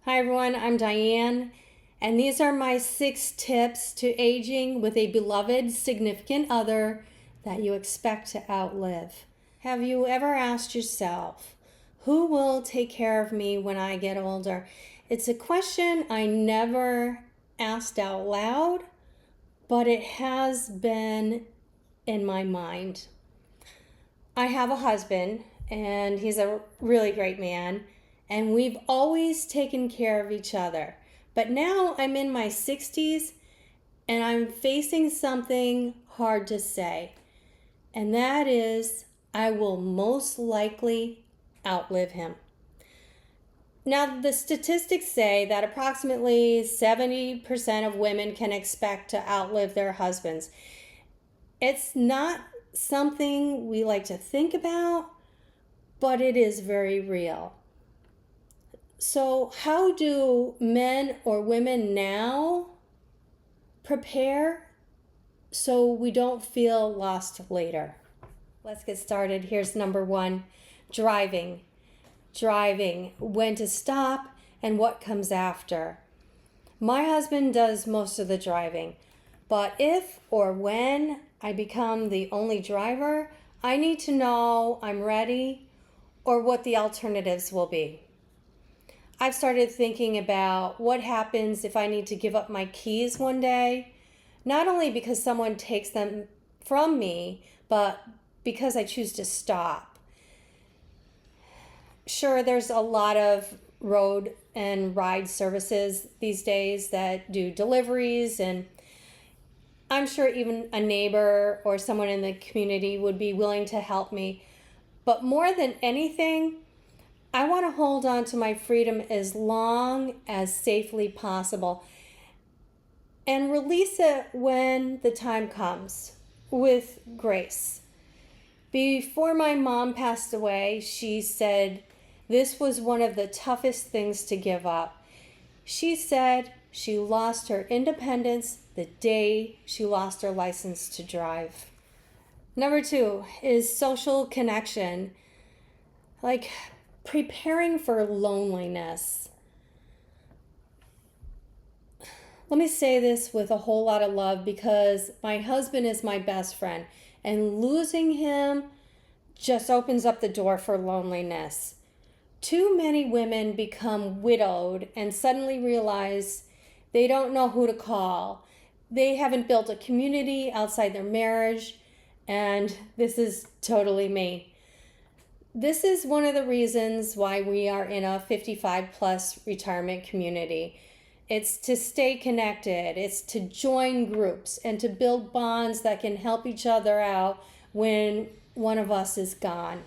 Hi everyone, I'm Diane, and these are my 6 tips to aging with a beloved significant other that you expect to outlive. Have you ever asked yourself, who will take care of me when I get older? It's a question I never asked out loud, but it has been in my mind. I have a husband, and he's a really great man, and we've always taken care of each other. But now I'm in my 60s, and I'm facing something hard to say, and that is I will most likely outlive him. Now, the statistics say that approximately 70% of women can expect to outlive their husbands. It's not something we like to think about, but it is very real. So, how do men or women now prepare so we don't feel lost later? Let's get started. Here's number 1, driving. Driving, when to stop and what comes after. My husband does most of the driving, but if or when I become the only driver, I need to know I'm ready or what the alternatives will be. I've started thinking about what happens if I need to give up my keys one day, not only because someone takes them from me, but because I choose to stop. Sure, there's a lot of road and ride services these days that do deliveries, and I'm sure even a neighbor or someone in the community would be willing to help me. But more than anything, I want to hold on to my freedom as long as safely possible and release it when the time comes with grace. Before my mom passed away, she said this was one of the toughest things to give up. She said she lost her independence the day she lost her license to drive. Number 2 is social connection, like preparing for loneliness. Let me say this with a whole lot of love because my husband is my best friend, and losing him just opens up the door for loneliness. Too many women become widowed and suddenly realize they don't know who to call. They haven't built a community outside their marriage, and this is totally me. This is one of the reasons why we are in a 55 plus retirement community. It's to stay connected, it's to join groups and to build bonds that can help each other out when one of us is gone.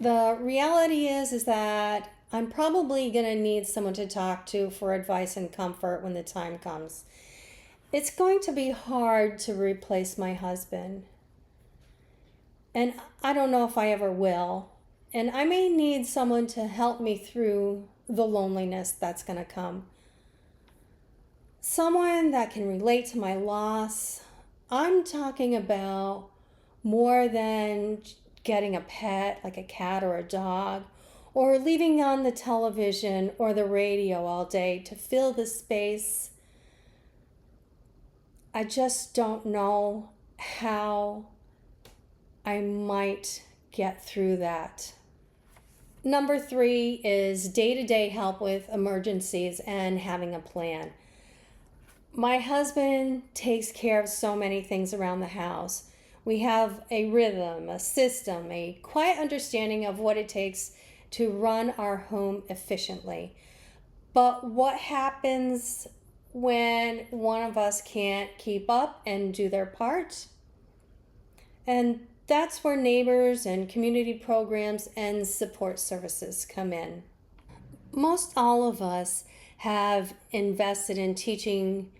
The reality is that I'm probably going to need someone to talk to for advice and comfort when the time comes. It's going to be hard to replace my husband. And I don't know if I ever will. And I may need someone to help me through the loneliness that's going to come. Someone that can relate to my loss. I'm talking about more than getting a pet like a cat or a dog, or leaving on the television or the radio all day to fill the space. I just don't know how I might get through that. Number 3 is day-to-day help with emergencies and having a plan. My husband takes care of so many things around the house. We have a rhythm, a system, a quiet understanding of what it takes to run our home efficiently. But what happens when one of us can't keep up and do their part? And that's where neighbors and community programs and support services come in. Most all of us have invested in teaching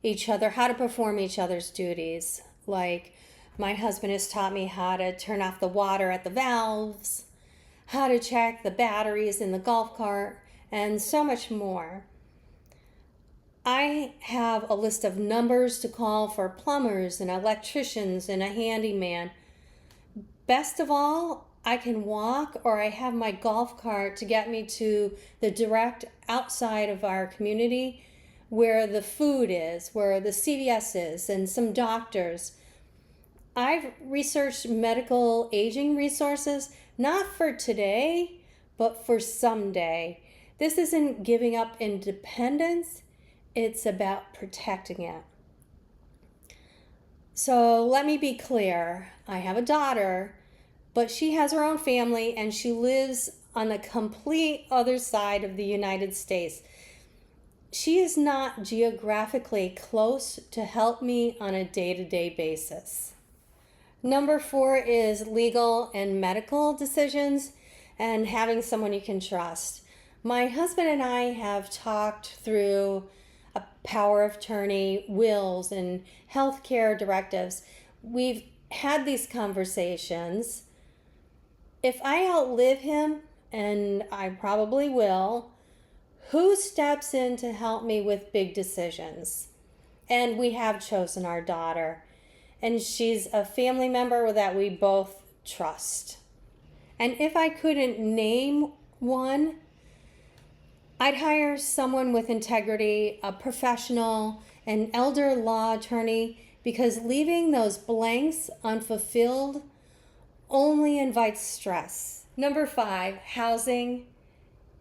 each other how to perform each other's duties. Like my husband has taught me how to turn off the water at the valves, how to check the batteries in the golf cart, and so much more. I have a list of numbers to call for plumbers and electricians and a handyman. Best of all, I can walk, or I have my golf cart to get me to the direct outside of our community where the food is, where the CVS is, and some doctors. I've researched medical aging resources, not for today, but for someday. This isn't giving up independence, it's about protecting it. So let me be clear. I have a daughter, but she has her own family and she lives on the complete other side of the United States. She is not geographically close to help me on a day-to-day basis. Number 4 is legal and medical decisions and having someone you can trust. My husband and I have talked through a power of attorney, wills, and healthcare directives. We've had these conversations. If I outlive him, and I probably will, who steps in to help me with big decisions? And we have chosen our daughter, and she's a family member that we both trust. And if I couldn't name one, I'd hire someone with integrity, a professional, an elder law attorney, because leaving those blanks unfulfilled only invites stress. Number 5, housing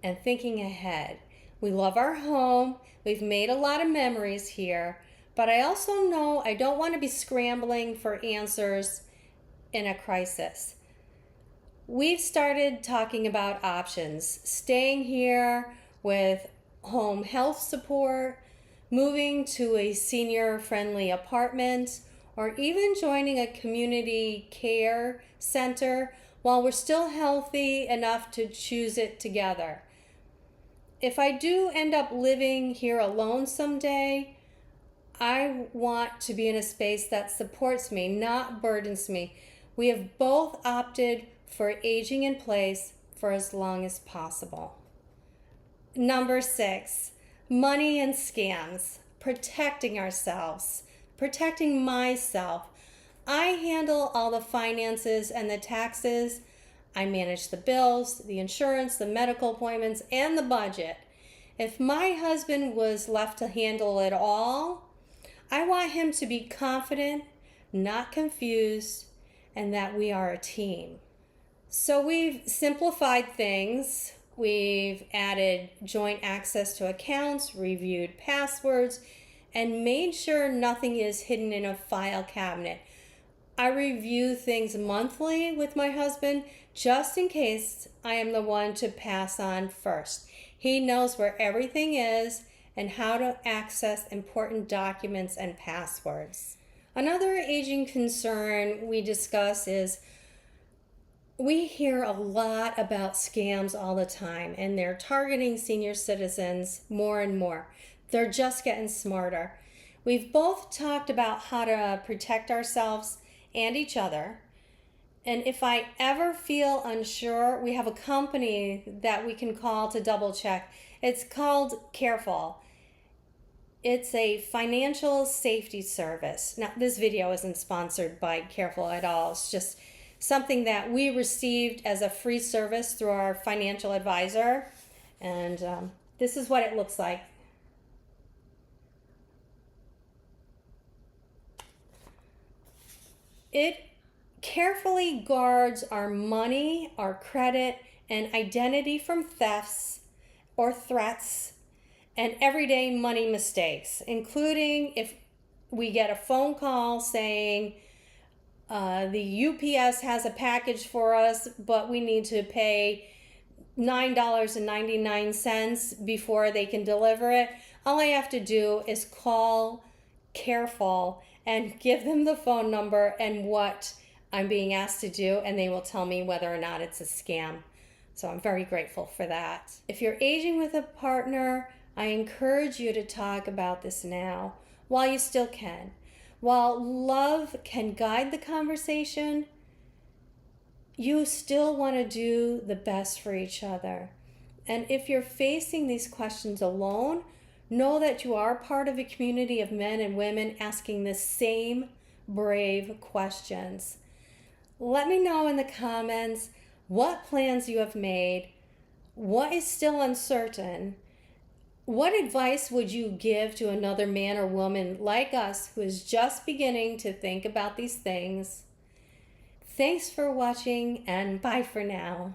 and thinking ahead. We love our home. We've made a lot of memories here, but I also know I don't want to be scrambling for answers in a crisis. We've started talking about options, staying here with home health support, moving to a senior-friendly apartment, or even joining a community care center while we're still healthy enough to choose it together. If I do end up living here alone someday, I want to be in a space that supports me, not burdens me. We have both opted for aging in place for as long as possible. Number 6, money and scams, protecting ourselves, protecting myself. I handle all the finances and the taxes. I manage the bills, the insurance, the medical appointments, and the budget. If my husband was left to handle it all, I want him to be confident, not confused, and that we are a team. So we've simplified things. We've added joint access to accounts, reviewed passwords, and made sure nothing is hidden in a file cabinet. I review things monthly with my husband just in case I am the one to pass on first. He knows where everything is and how to access important documents and passwords. Another aging concern we discuss is we hear a lot about scams all the time, and they're targeting senior citizens more and more. They're just getting smarter. We've both talked about how to protect ourselves and each other. And if I ever feel unsure, we have a company that we can call to double check. It's called Careful. It's a financial safety service. Now, this video isn't sponsored by Careful at all. It's just something that we received as a free service through our financial advisor. And this is what it looks like. It carefully guards our money, our credit, and identity from thefts or threats and everyday money mistakes, including if we get a phone call saying the UPS has a package for us, but we need to pay $9.99 before they can deliver it. All I have to do is call Careful and give them the phone number and what I'm being asked to do, and they will tell me whether or not it's a scam. So I'm very grateful for that. If you're aging with a partner, I encourage you to talk about this now while you still can. While love can guide the conversation, you still want to do the best for each other. And if you're facing these questions alone, know that you are part of a community of men and women asking the same brave questions. Let me know in the comments what plans you have made, what is still uncertain. What advice would you give to another man or woman like us who is just beginning to think about these things? Thanks for watching, and bye for now.